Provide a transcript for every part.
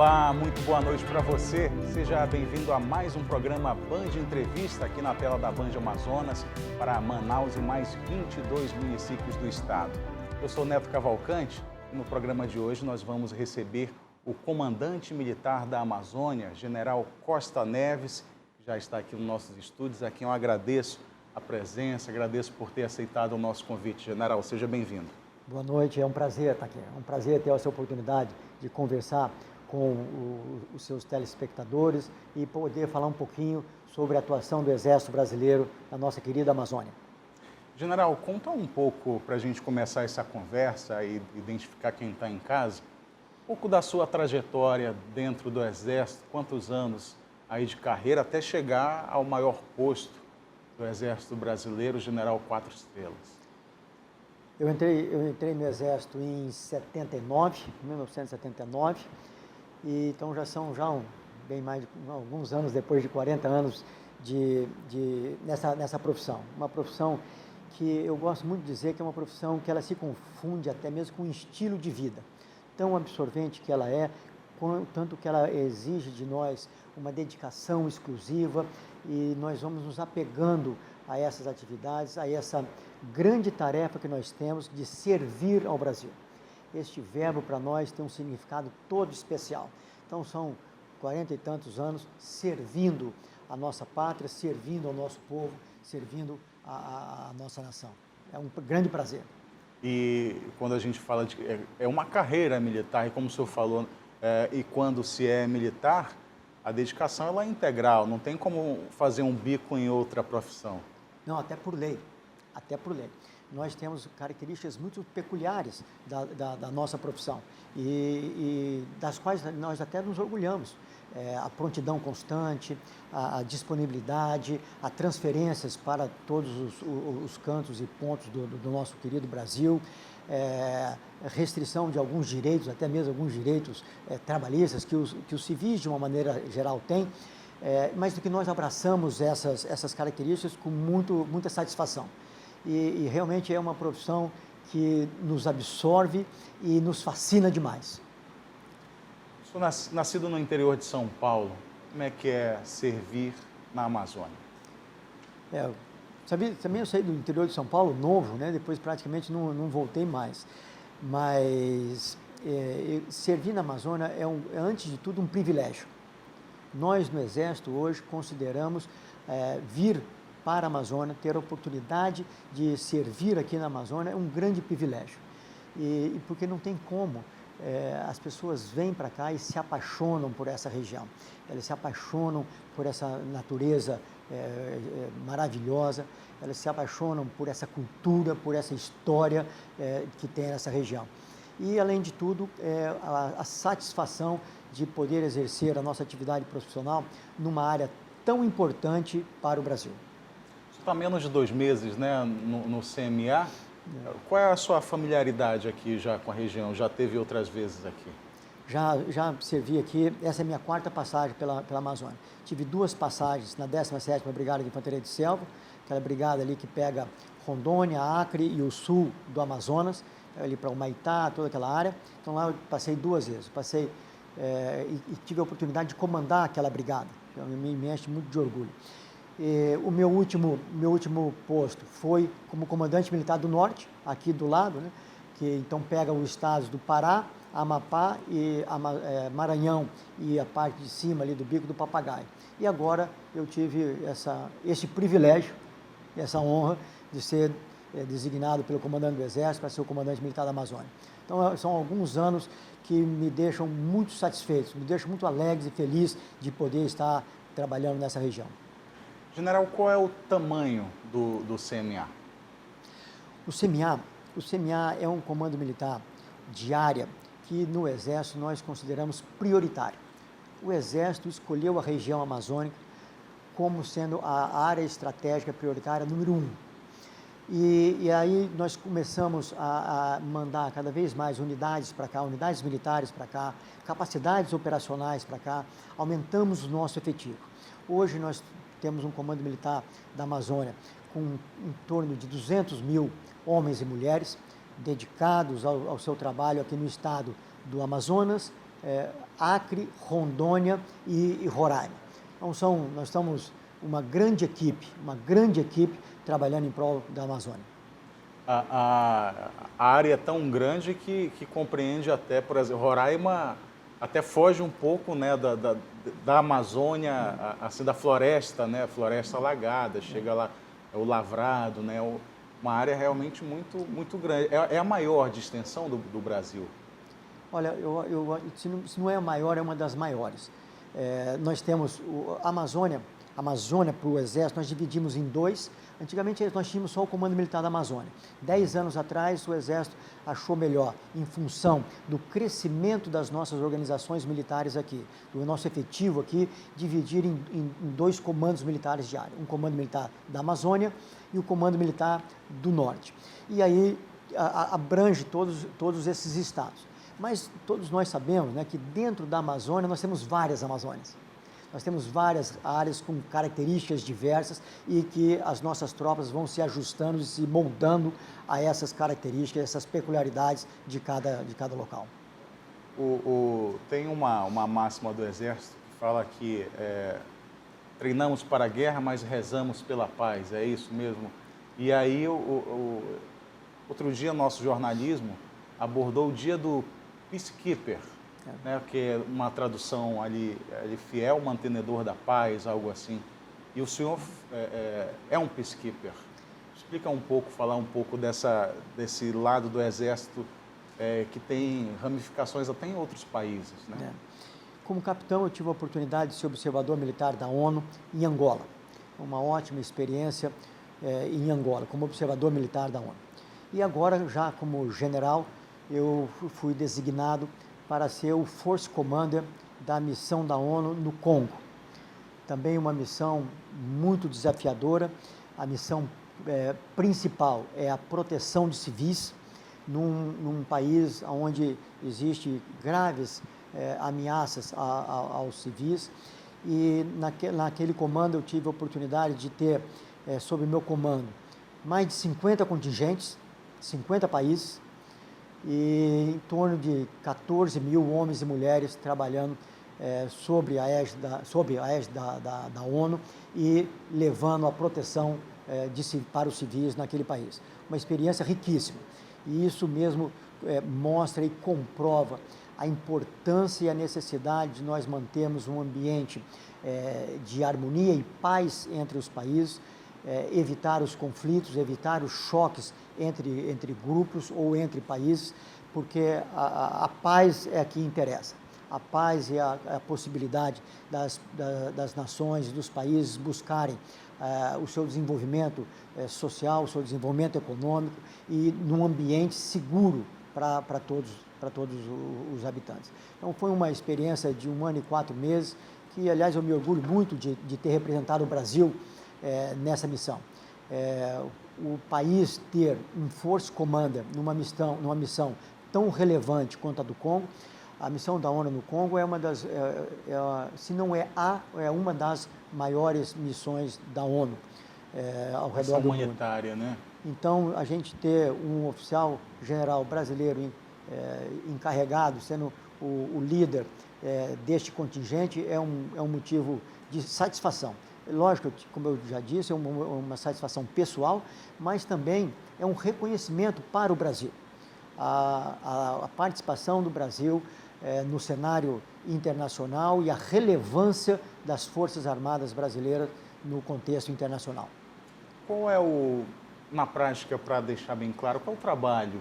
Olá, muito boa noite para você. Seja bem-vindo a mais um programa Band Entrevista aqui na tela da Band Amazonas para Manaus e mais 22 municípios do estado. Eu sou Neto Cavalcante e no programa de hoje nós vamos receber o comandante militar da Amazônia, General Costa Neves, que já está aqui nos nossos estúdios, a quem eu agradeço a presença, agradeço por ter aceitado o nosso convite. General, seja bem-vindo. Boa noite, é um prazer estar aqui, é um prazer ter essa oportunidade de conversar com os seus telespectadores e poder falar um pouquinho sobre a atuação do Exército Brasileiro na nossa querida Amazônia. General, conta um pouco para a gente começar essa conversa e identificar quem está em casa, um pouco da sua trajetória dentro do Exército, quantos anos aí de carreira até chegar ao maior posto do Exército Brasileiro, General 4 Estrelas. Eu entrei no Exército em 1979, e então já são bem mais de alguns anos depois de 40 anos nessa profissão. Uma profissão que eu gosto muito de dizer que é uma profissão que ela se confunde até mesmo com o estilo de vida. Tão absorvente que ela é, tanto que ela exige de nós uma dedicação exclusiva e nós vamos nos apegando a essas atividades, a essa grande tarefa que nós temos de servir ao Brasil. Este verbo para nós tem um significado todo especial. Então são 40 e tantos anos servindo a nossa pátria, servindo ao nosso povo, servindo a nossa nação. É um grande prazer. E quando a gente fala de... É uma carreira militar, e como o senhor falou, e quando se é militar, a dedicação ela é integral, não tem como fazer um bico em outra profissão. Não, até por lei. Nós temos características muito peculiares da nossa profissão e das quais nós até nos orgulhamos. A prontidão constante, a disponibilidade, a transferências para todos os cantos e pontos do nosso querido Brasil, restrição de alguns direitos, até mesmo alguns direitos trabalhistas que os civis, de uma maneira geral, têm, mas do que nós abraçamos essas características com muita satisfação. E realmente é uma profissão que nos absorve e nos fascina demais. Sou nascido no interior de São Paulo, como é que é servir na Amazônia? Também eu saí do interior de São Paulo novo, né? Depois praticamente não voltei mais. Mas servir na Amazônia é, antes de tudo, um privilégio. Nós, no Exército, hoje, consideramos vir para a Amazônia, ter a oportunidade de servir aqui na Amazônia é um grande privilégio. E porque não tem como, as pessoas vêm para cá e se apaixonam por essa região. Elas se apaixonam por essa natureza maravilhosa, elas se apaixonam por essa cultura, por essa história que tem nessa região. E, além de tudo, a satisfação de poder exercer a nossa atividade profissional numa área tão importante para o Brasil. Você está há menos de 2 meses, né, no CMA. Qual é a sua familiaridade aqui já com a região? Já teve outras vezes aqui? Já servi aqui, essa é a minha 4ª passagem pela Amazônia. Tive 2 passagens na 17ª Brigada de Infantaria de Selva, aquela brigada ali que pega Rondônia, Acre e o sul do Amazonas, ali para Humaitá, toda aquela área. Então lá eu passei 2 vezes, e tive a oportunidade de comandar aquela brigada, então me enche muito de orgulho. O meu último posto foi como comandante militar do Norte, aqui do lado, né, que então pega os estados do Pará, Amapá e Maranhão e a parte de cima ali do Bico do Papagaio. E agora eu tive esse privilégio, essa honra de ser designado pelo comandante do Exército para ser o comandante militar da Amazônia. Então são alguns anos que me deixam muito satisfeitos, me deixam muito alegres e felizes de poder estar trabalhando nessa região. General, qual é o tamanho do CMA? O CMA é um comando militar de área que no Exército nós consideramos prioritário. O Exército escolheu a região amazônica como sendo a área estratégica prioritária número 1. E aí nós começamos a mandar cada vez mais unidades para cá, unidades militares para cá, capacidades operacionais para cá, aumentamos o nosso efetivo. Hoje nós temos um comando militar da Amazônia com em torno de 200 mil homens e mulheres dedicados ao seu trabalho aqui no estado do Amazonas Acre, Rondônia e Roraima. Então nós estamos uma grande equipe trabalhando em prol da Amazônia. A área é tão grande que compreende até, por exemplo, Roraima até foge um pouco, né, da Amazônia, assim, da floresta, né, floresta alagada, chega lá, é o lavrado, né, uma área realmente muito grande. É a maior de extensão do Brasil? Olha, se não é a maior, é uma das maiores. Nós temos a Amazônia para o Exército, nós dividimos em dois. Antigamente nós tínhamos só o Comando Militar da Amazônia. 10 anos atrás o Exército achou melhor, em função do crescimento das nossas organizações militares aqui, do nosso efetivo aqui, dividir em dois comandos militares de área. Um Comando Militar da Amazônia e o Comando Militar do Norte. E aí abrange todos esses estados. Mas todos nós sabemos, né, que dentro da Amazônia nós temos várias Amazônias. Nós temos várias áreas com características diversas e que as nossas tropas vão se ajustando e se moldando a essas características, essas peculiaridades de cada local. Tem uma máxima do Exército que fala que treinamos para a guerra, mas rezamos pela paz, é isso mesmo? E aí, outro dia, nosso jornalismo abordou o dia do Peacekeeper, né, que é uma tradução ali fiel, mantenedor da paz, algo assim. E o senhor é um peacekeeper. Explica um pouco, falar um pouco desse lado do Exército que tem ramificações até em outros países, né? Como capitão, eu tive a oportunidade de ser observador militar da ONU em Angola. Uma ótima experiência em Angola, como observador militar da ONU. E agora, já como general, eu fui designado para ser o Force Commander da missão da ONU no Congo. Também uma missão muito desafiadora. A missão principal é a proteção de civis num país onde existe graves ameaças aos civis. E naquele comando eu tive a oportunidade de ter, sob meu comando, mais de 50 contingentes, 50 países, e em torno de 14 mil homens e mulheres trabalhando sob a égide da ONU e levando a proteção para os civis naquele país. Uma experiência riquíssima. E isso mesmo mostra e comprova a importância e a necessidade de nós mantermos um ambiente de harmonia e paz entre os países, evitar os conflitos, evitar os choques entre grupos ou entre países, porque a paz é a que interessa. A paz é a possibilidade das nações, dos países buscarem o seu desenvolvimento social, o seu desenvolvimento econômico e num ambiente seguro para todos os habitantes. Então foi uma experiência de 1 ano e 4 meses, que aliás eu me orgulho muito de ter representado o Brasil nessa missão. O país ter um Force Commander numa missão tão relevante quanto a do Congo. A missão da ONU no Congo é uma das, se não é uma das maiores missões da ONU ao redor do mundo. Humanitária, né? Então, a gente ter um oficial general brasileiro encarregado, sendo o líder deste contingente, é um motivo de satisfação. Lógico, como eu já disse, é uma satisfação pessoal, mas também é um reconhecimento para o Brasil. A participação do Brasil no cenário internacional e a relevância das Forças Armadas brasileiras no contexto internacional. Qual é na prática, para deixar bem claro, qual é o trabalho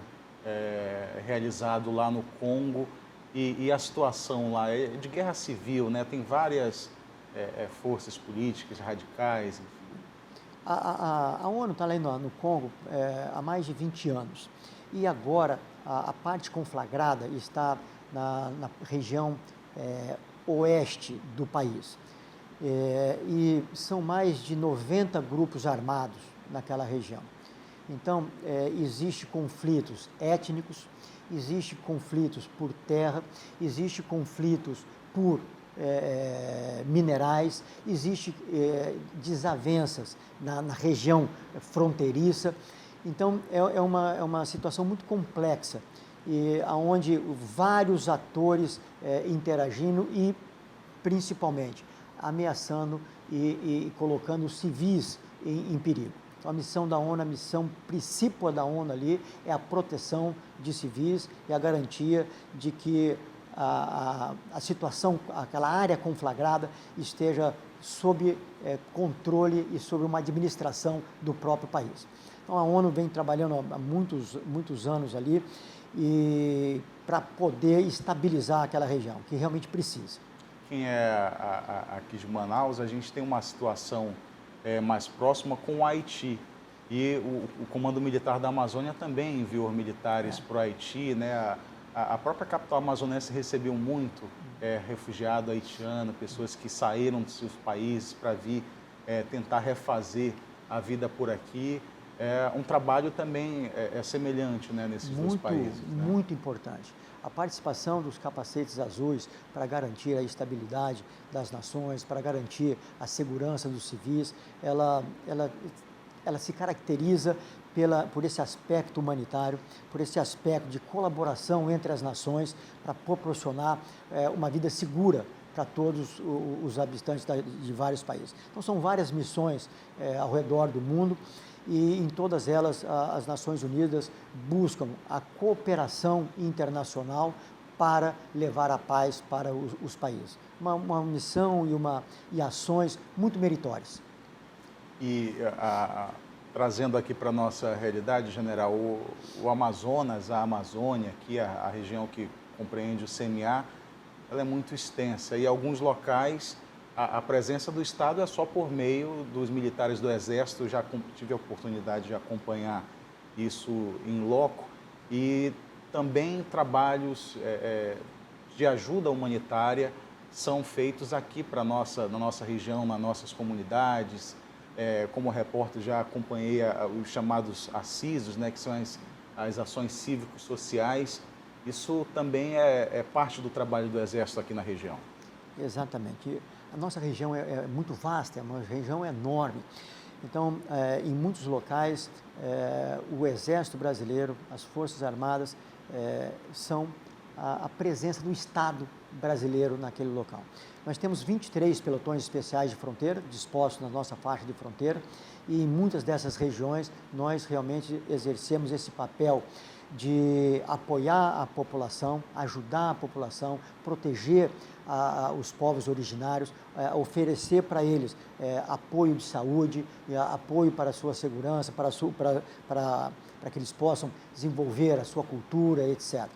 realizado lá no Congo e a situação lá? É de guerra civil, né? Tem várias forças políticas radicais, enfim. A ONU está lá no Congo há mais de 20 anos. E agora a parte conflagrada está na região oeste do país. E são mais de 90 grupos armados naquela região. Então, existe conflitos étnicos, existe conflitos por terra, existe conflitos por minerais, existe desavenças na região fronteiriça. Então, é uma situação muito complexa e onde vários atores interagindo e, principalmente, ameaçando e colocando os civis em perigo. Então, a missão da ONU, a missão principal da ONU ali é a proteção de civis e a garantia de que a situação, aquela área conflagrada esteja sob controle e sob uma administração do próprio país. Então, a ONU vem trabalhando há muitos anos ali e para poder estabilizar aquela região, que realmente precisa. Quem é aqui de Manaus, a gente tem uma situação mais próxima com o Haiti. E o Comando Militar da Amazônia também enviou militares para o Haiti, né? A própria capital amazonense recebeu muito refugiado haitiano, pessoas que saíram dos seus países para vir tentar refazer a vida por aqui. Um trabalho também semelhante, né, nesses dois países. Né? Muito importante. A participação dos capacetes azuis para garantir a estabilidade das nações, para garantir a segurança dos civis, ela se caracteriza por esse aspecto humanitário, por esse aspecto de colaboração entre as nações para proporcionar uma vida segura para todos os habitantes de vários países. Então, são várias missões ao redor do mundo e em todas elas as Nações Unidas buscam a cooperação internacional para levar a paz para os países. Uma missão e ações muito meritórias. E trazendo aqui para a nossa realidade, general, o Amazonas, a Amazônia, aqui a região que compreende o CMA, ela é muito extensa e alguns locais a presença do Estado é só por meio dos militares do Exército. Eu já tive a oportunidade de acompanhar isso em loco e também trabalhos de ajuda humanitária são feitos aqui na nossa região, nas nossas comunidades. Como repórter já acompanhei os chamados ACISOS, né, que são as ações cívicos sociais. Isso também é parte do trabalho do Exército aqui na região. Exatamente. A nossa região é muito vasta, é uma região enorme. Então, em muitos locais, o Exército Brasileiro, as Forças Armadas, são a presença do Estado brasileiro naquele local. Nós temos 23 pelotões especiais de fronteira dispostos na nossa faixa de fronteira e em muitas dessas regiões nós realmente exercemos esse papel de apoiar a população, ajudar a população, proteger os povos originários, oferecer para eles apoio de saúde, apoio para a sua segurança, para que eles possam desenvolver a sua cultura, etc.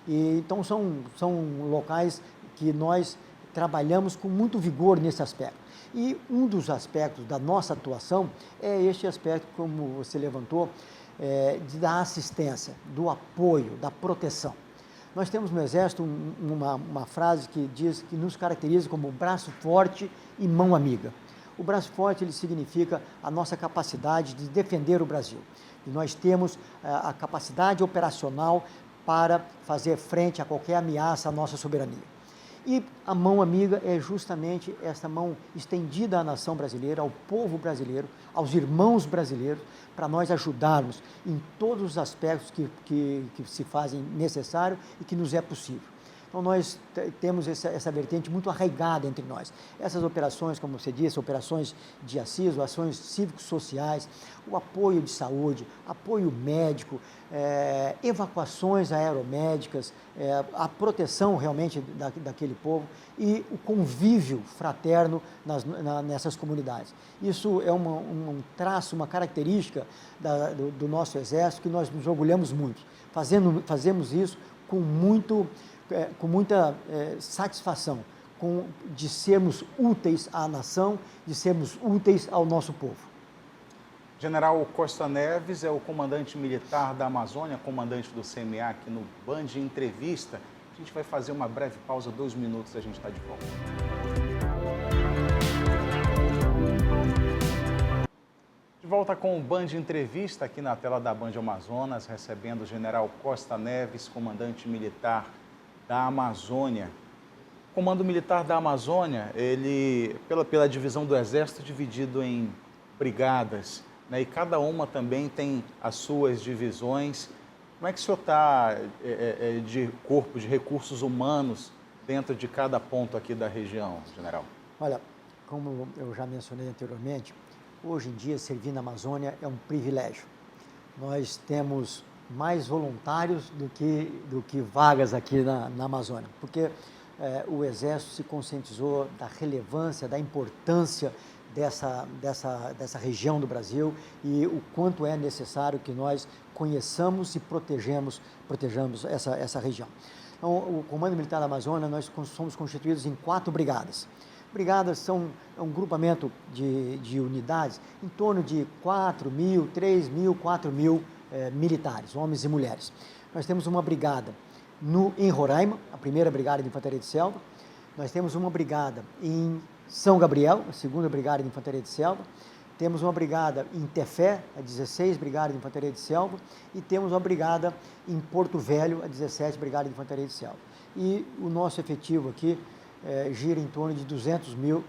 Então, são locais que nós trabalhamos com muito vigor nesse aspecto. E um dos aspectos da nossa atuação é este aspecto, como você levantou, da assistência, do apoio, da proteção. Nós temos no Exército uma frase que diz que nos caracteriza como braço forte e mão amiga. O braço forte ele significa a nossa capacidade de defender o Brasil. E nós temos a capacidade operacional para fazer frente a qualquer ameaça à nossa soberania. E a mão amiga é justamente essa mão estendida à nação brasileira, ao povo brasileiro, aos irmãos brasileiros, para nós ajudarmos em todos os aspectos que se fazem necessário e que nos é possível. Então, nós temos essa vertente muito arraigada entre nós. Essas operações, como você disse, operações de assiso, ações cívicos sociais, o apoio de saúde, apoio médico, evacuações aeromédicas, a proteção realmente daquele povo e o convívio fraterno nessas comunidades. Isso é um traço, uma característica do nosso Exército que nós nos orgulhamos muito. Fazemos isso com muita satisfação de sermos úteis à nação, de sermos úteis ao nosso povo. General Costa Neves é o comandante militar da Amazônia, comandante do CMA aqui no Band Entrevista. A gente vai fazer uma breve pausa, 2 minutos, e a gente está de volta. De volta com o Band Entrevista aqui na tela da Band Amazonas, recebendo o general Costa Neves, comandante militar da Amazônia. O Comando Militar da Amazônia, ele, pela divisão do Exército, dividido em brigadas, né, e cada uma também tem as suas divisões Como é que o senhor está de corpo, de recursos humanos dentro de cada ponto aqui da região, general? Olha, como eu já mencionei anteriormente, hoje em dia servir na Amazônia é um privilégio. Nós temos mais voluntários do que vagas aqui na Amazônia, porque o Exército se conscientizou da relevância, da importância dessa região do Brasil e o quanto é necessário que nós conheçamos e protejamos essa região. Então, o Comando Militar da Amazônia, nós somos constituídos em 4 brigadas. Brigadas são um grupamento de unidades em torno de 4.000, 3.000, 4.000 militares, homens e mulheres. Nós temos uma brigada em Roraima, a 1ª Brigada de Infantaria de Selva. Nós temos uma brigada em São Gabriel, a 2ª Brigada de Infantaria de Selva. Temos uma brigada em Tefé, a 16 Brigada de Infantaria de Selva. E temos uma brigada em Porto Velho, a 17 Brigada de Infantaria de Selva. E o nosso efetivo aqui gira em torno de 200.000,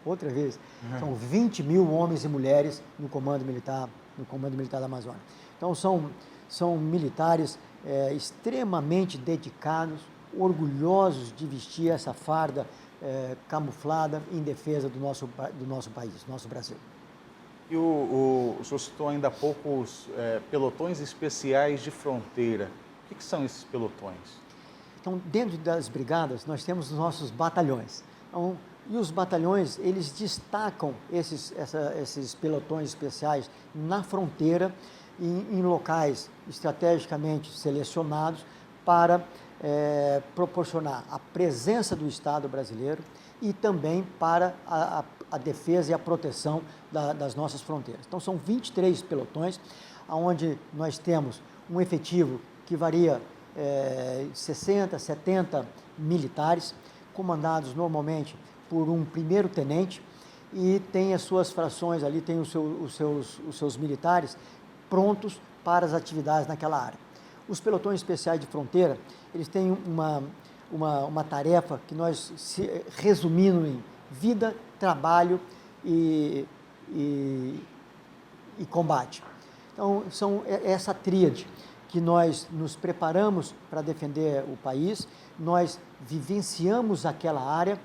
outra vez, são 20.000 homens e mulheres no Comando Militar da Amazônia. Então são militares extremamente dedicados, orgulhosos de vestir essa farda camuflada em defesa do nosso país, nosso Brasil. E o senhor citou ainda há pouco os pelotões especiais de fronteira. O que são esses pelotões? Então, dentro das brigadas, nós temos os nossos batalhões. Então, e os batalhões, eles destacam esses pelotões especiais na fronteira, em locais estrategicamente selecionados para proporcionar a presença do Estado brasileiro e também para a defesa e a proteção das nossas fronteiras. Então, são 23 pelotões, onde nós temos um efetivo que varia 60, 70 militares, comandados normalmente por um 1º tenente, e tem as suas frações ali, tem os seus militares prontos para as atividades naquela área. Os pelotões especiais de fronteira, eles têm uma tarefa que nós, resumindo em vida, trabalho e combate. Então, são essa tríade que nós nos preparamos para defender o país, nós vivenciamos aquela área,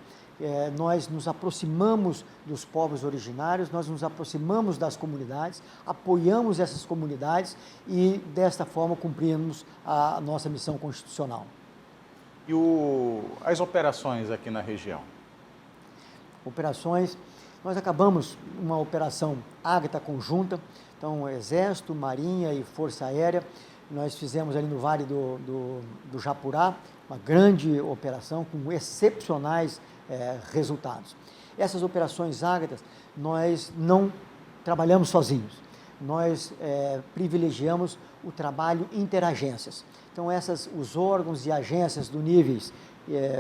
nós nos aproximamos dos povos originários, nós nos aproximamos das comunidades, apoiamos essas comunidades e, desta forma, cumprimos a nossa missão constitucional. E as operações aqui na região? Operações, nós acabamos uma operação Ágata conjunta, então Exército, Marinha e Força Aérea. Nós fizemos ali no Vale do Japurá uma grande operação com excepcionais resultados. Essas operações Ágatas, nós não trabalhamos sozinhos, nós privilegiamos o trabalho interagências. Então, os órgãos e agências do níveis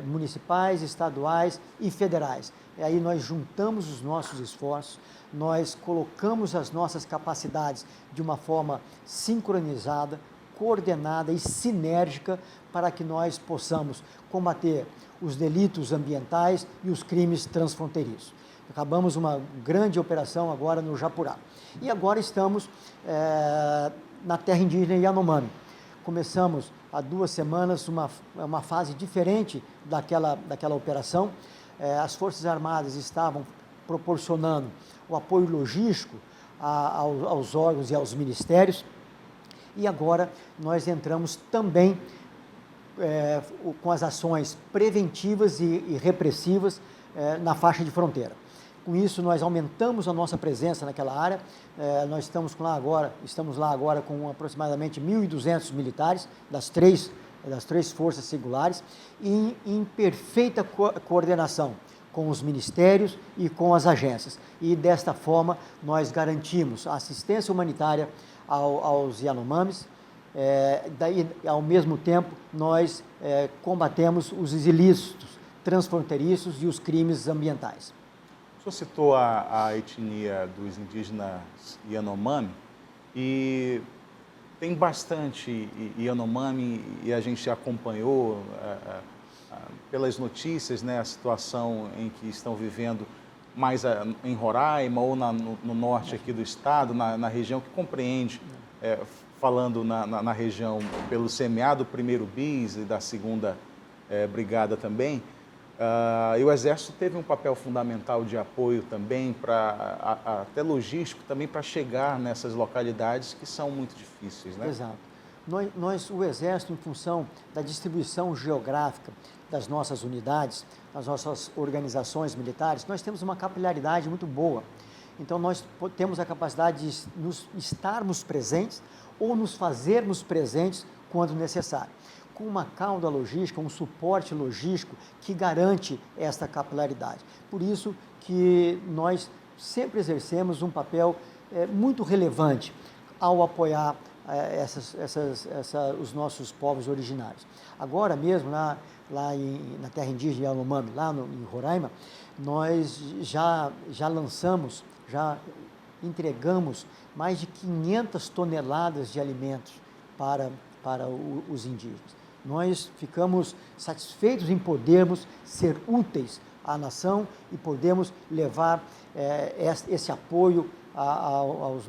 municipais, estaduais e federais. E aí nós juntamos os nossos esforços, nós colocamos as nossas capacidades de uma forma sincronizada, coordenada e sinérgica para que nós possamos combater os delitos ambientais e os crimes transfronteiriços. Acabamos uma grande operação agora no Japurá. E agora estamos na terra indígena Yanomami. Começamos há 2 semanas uma fase diferente daquela operação. As Forças Armadas estavam proporcionando o apoio logístico aos órgãos e aos ministérios. E agora nós entramos também com as ações preventivas e repressivas na faixa de fronteira. Com isso, nós aumentamos a nossa presença naquela área. Nós estamos lá agora com aproximadamente 1.200 militares das três forças singulares e em perfeita coordenação com os ministérios e com as agências. E desta forma, nós garantimos a assistência humanitária aos Yanomamis. Daí, ao mesmo tempo, nós combatemos os ilícitos transfronteiriços e os crimes ambientais. O senhor citou a etnia dos indígenas Yanomami e tem bastante Yanomami e a gente acompanhou pelas notícias, né, a situação em que estão vivendo mais em Roraima ou no norte aqui do estado, na região que compreende falando na região pelo CMA do 1º BIS e da 2ª Brigada também, e o Exército teve um papel fundamental de apoio também, até logístico, também para chegar nessas localidades que são muito difíceis, né? Exato. O Exército, em função da distribuição geográfica das nossas unidades, das nossas organizações militares, nós temos uma capilaridade muito boa. Então, nós temos a capacidade de estarmos presentes ou nos fazermos presentes quando necessário, com uma cauda logística, um suporte logístico que garante esta capilaridade. Por isso que nós sempre exercemos um papel muito relevante ao apoiar os nossos povos originários. Agora mesmo, na terra indígena Yanomami, em Roraima, nós já lançamos, já entregamos mais de 500 toneladas de alimentos para os indígenas. Nós ficamos satisfeitos em podermos ser úteis à nação e podermos levar esse apoio aos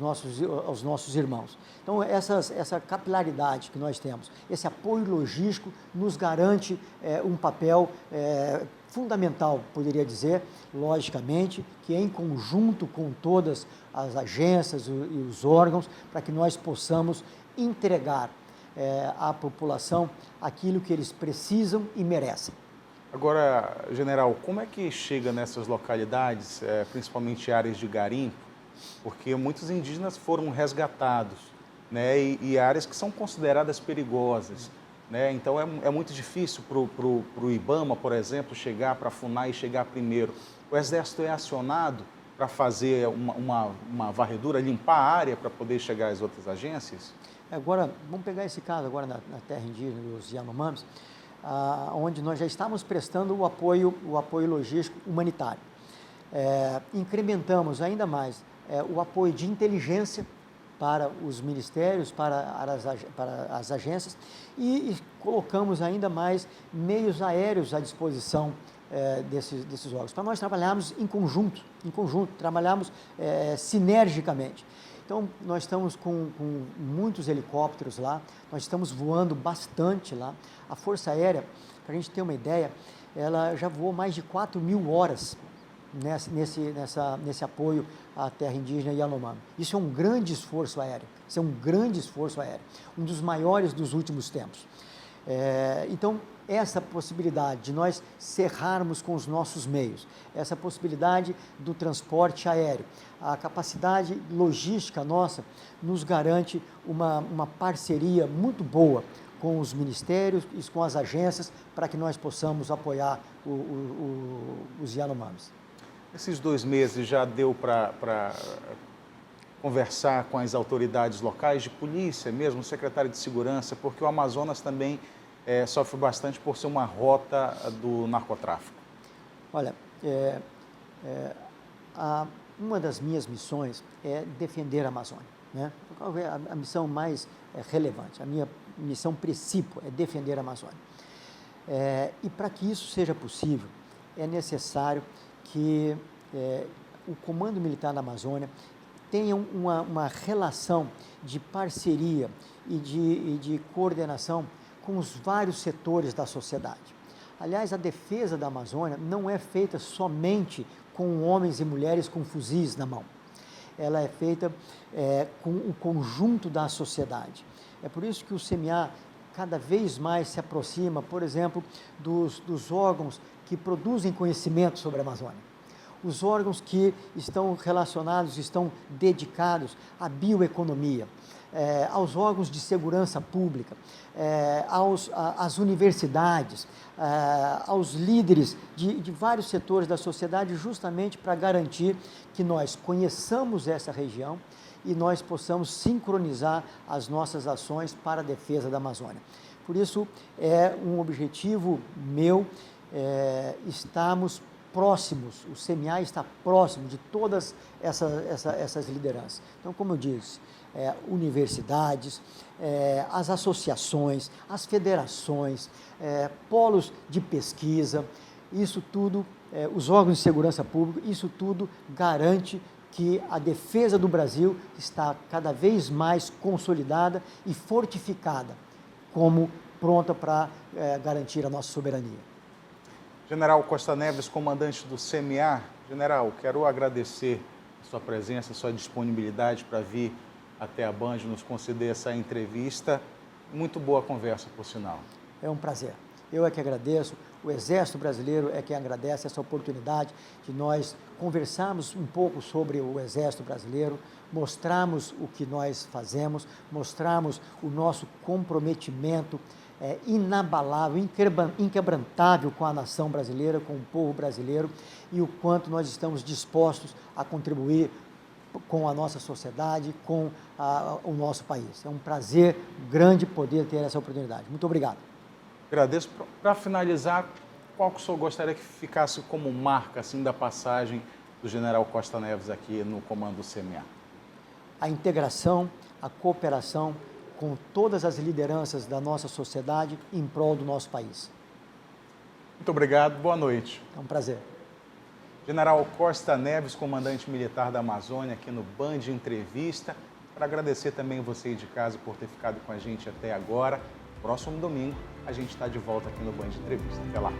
nossos irmãos. Então, essa capilaridade que nós temos, esse apoio logístico nos garante um papel fundamental, poderia dizer, logicamente, que em conjunto com todas as agências e os órgãos, para que nós possamos entregar à população aquilo que eles precisam e merecem. Agora, general, como é que chega nessas localidades, principalmente áreas de garimpo, porque muitos indígenas foram resgatados, né, e áreas que são consideradas perigosas, né? Então é muito difícil para o IBAMA, por exemplo, chegar para a FUNAI e chegar primeiro. O Exército é acionado para fazer uma varredura, limpar a área para poder chegar às outras agências? Agora, vamos pegar esse caso agora na terra indígena dos Yanomamis, onde nós já estamos prestando o apoio logístico humanitário. Incrementamos ainda mais o apoio de inteligência para os ministérios, para as agências e colocamos ainda mais meios aéreos à disposição desses órgãos. Para nós trabalharmos em conjunto, trabalharmos sinergicamente. Então, nós estamos com muitos helicópteros lá, nós estamos voando bastante lá. A Força Aérea, para a gente ter uma ideia, ela já voou mais de 4.000 horas nesse apoio à terra indígena Yanomami. Isso é um grande esforço aéreo, um dos maiores dos últimos tempos. Então, essa possibilidade de nós cerrarmos com os nossos meios, essa possibilidade do transporte aéreo, a capacidade logística nossa nos garante uma parceria muito boa com os ministérios e com as agências para que nós possamos apoiar os Yanomamis. Esses 2 meses já deu para conversar com as autoridades locais de polícia, mesmo o secretário de segurança, porque o Amazonas também sofre bastante por ser uma rota do narcotráfico. Olha, uma das minhas missões é defender a Amazônia, né? Qual é a missão mais relevante? A minha missão princípio é defender a Amazônia. E para que isso seja possível, é necessário que o Comando Militar da Amazônia tenha uma relação de parceria e de coordenação com os vários setores da sociedade. Aliás, a defesa da Amazônia não é feita somente com homens e mulheres com fuzis na mão. Ela é feita com o conjunto da sociedade. É por isso que o CMA cada vez mais se aproxima, por exemplo, dos órgãos que produzem conhecimento sobre a Amazônia. Os órgãos que estão relacionados, estão dedicados à bioeconomia, aos órgãos de segurança pública, às universidades, aos líderes de vários setores da sociedade, justamente para garantir que nós conheçamos essa região e nós possamos sincronizar as nossas ações para a defesa da Amazônia. Por isso, é um objetivo meu estarmos próximos, o CMA está próximo de todas essas lideranças. Então, como eu disse, universidades, as associações, as federações, polos de pesquisa, isso tudo, os órgãos de segurança pública, isso tudo garante que a defesa do Brasil está cada vez mais consolidada e fortificada, como pronta para garantir a nossa soberania. General Costa Neves, comandante do CMA. General, quero agradecer a sua presença, a sua disponibilidade para vir até a Band nos conceder essa entrevista. Muito boa conversa, por sinal. É um prazer. Eu é que agradeço, o Exército Brasileiro é quem agradece essa oportunidade de nós conversarmos um pouco sobre o Exército Brasileiro, mostrarmos o que nós fazemos, mostrarmos o nosso comprometimento inabalável, inquebrantável com a nação brasileira, com o povo brasileiro e o quanto nós estamos dispostos a contribuir com a nossa sociedade, com o nosso país. É um prazer grande poder ter essa oportunidade. Muito obrigado. Agradeço. Para finalizar, qual que o senhor gostaria que ficasse como marca assim, da passagem do general Costa Neves aqui no comando do CMA? A integração, a cooperação com todas as lideranças da nossa sociedade em prol do nosso país. Muito obrigado, boa noite. É um prazer. General Costa Neves, comandante militar da Amazônia, aqui no Band Entrevista. Para agradecer também você aí de casa por ter ficado com a gente até agora. Próximo domingo, a gente está de volta aqui no Band Entrevista. Até lá.